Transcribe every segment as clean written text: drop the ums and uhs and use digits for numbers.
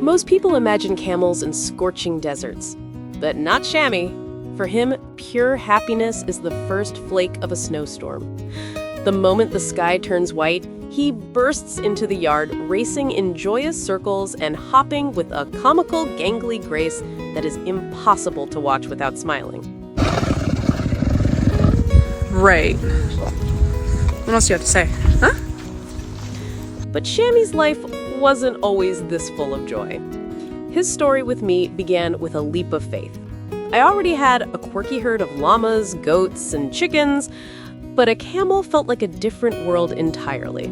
Most people imagine camels in scorching deserts, but not Shamy. For him, pure happiness is the first flake of a snowstorm. The moment the sky turns white, he bursts into the yard, racing in joyous circles and hopping with a comical, gangly grace that is impossible to watch without smiling. Right. What else do you have to say? Huh? But Shamy's life wasn't always this full of joy. His story with me began with a leap of faith. I already had a quirky herd of llamas, goats, and chickens, but a camel felt like a different world entirely.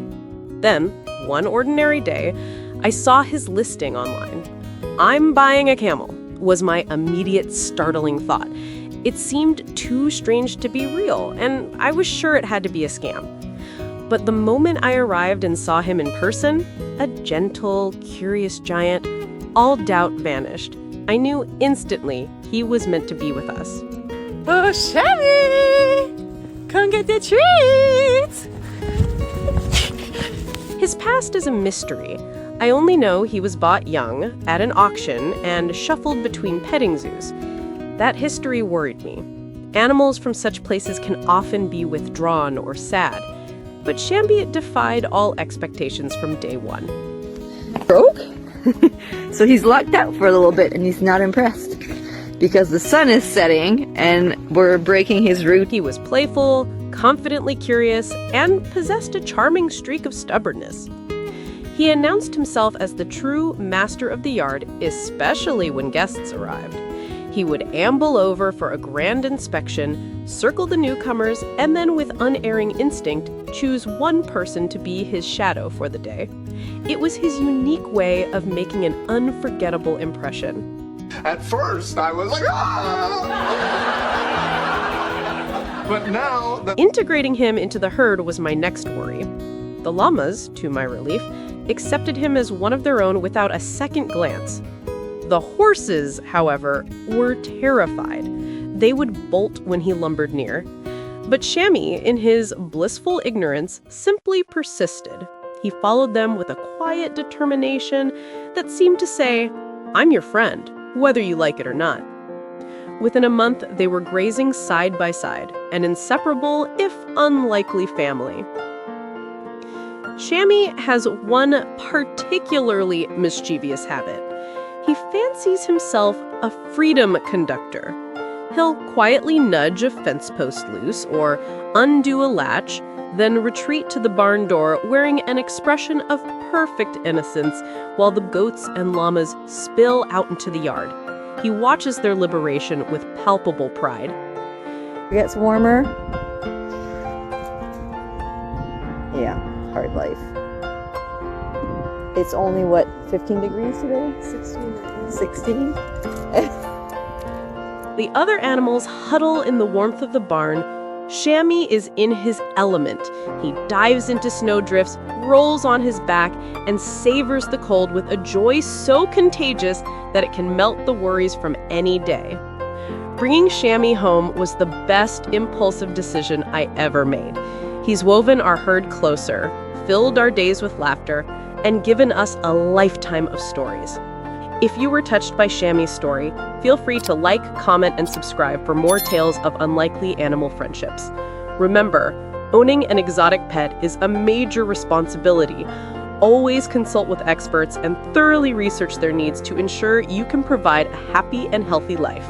Then, one ordinary day, I saw his listing online. "I'm buying a camel," was my immediate startling thought. It seemed too strange to be real, and I was sure it had to be a scam. But the moment I arrived and saw him in person, a gentle, curious giant, all doubt vanished. I knew instantly he was meant to be with us. Oh, Shamy! Come get the treats! His past is a mystery. I only know he was bought young, at an auction, and shuffled between petting zoos. That history worried me. Animals from such places can often be withdrawn or sad. But Shamy defied all expectations from day one. Broke? So he's locked out for a little bit and he's not impressed. Because the sun is setting and we're breaking his route. He was playful, confidently curious, and possessed a charming streak of stubbornness. He announced himself as the true master of the yard, especially when guests arrived. He would amble over for a grand inspection, circle the newcomers, and then with unerring instinct, choose one person to be his shadow for the day. It was his unique way of making an unforgettable impression. At first, I was like, ah! But now... Integrating him into the herd was my next worry. The llamas, to my relief, accepted him as one of their own without a second glance. The horses, however, were terrified. They would bolt when he lumbered near. But Shamy, in his blissful ignorance, simply persisted. He followed them with a quiet determination that seemed to say, "I'm your friend, whether you like it or not." Within a month, they were grazing side by side, an inseparable, if unlikely, family. Shamy has one particularly mischievous habit. He fancies himself a freedom conductor. He'll quietly nudge a fence post loose or undo a latch, then retreat to the barn door wearing an expression of perfect innocence while the goats and llamas spill out into the yard. He watches their liberation with palpable pride. It gets warmer. Yeah, hard life. It's only, 15 degrees today? 16? The other animals huddle in the warmth of the barn. Shamy is in his element. He dives into snowdrifts, rolls on his back, and savors the cold with a joy so contagious that it can melt the worries from any day. Bringing Shamy home was the best impulsive decision I ever made. He's woven our herd closer, filled our days with laughter, and given us a lifetime of stories. If you were touched by Shamy's story, feel free to like, comment, and subscribe for more tales of unlikely animal friendships. Remember, owning an exotic pet is a major responsibility. Always consult with experts and thoroughly research their needs to ensure you can provide a happy and healthy life.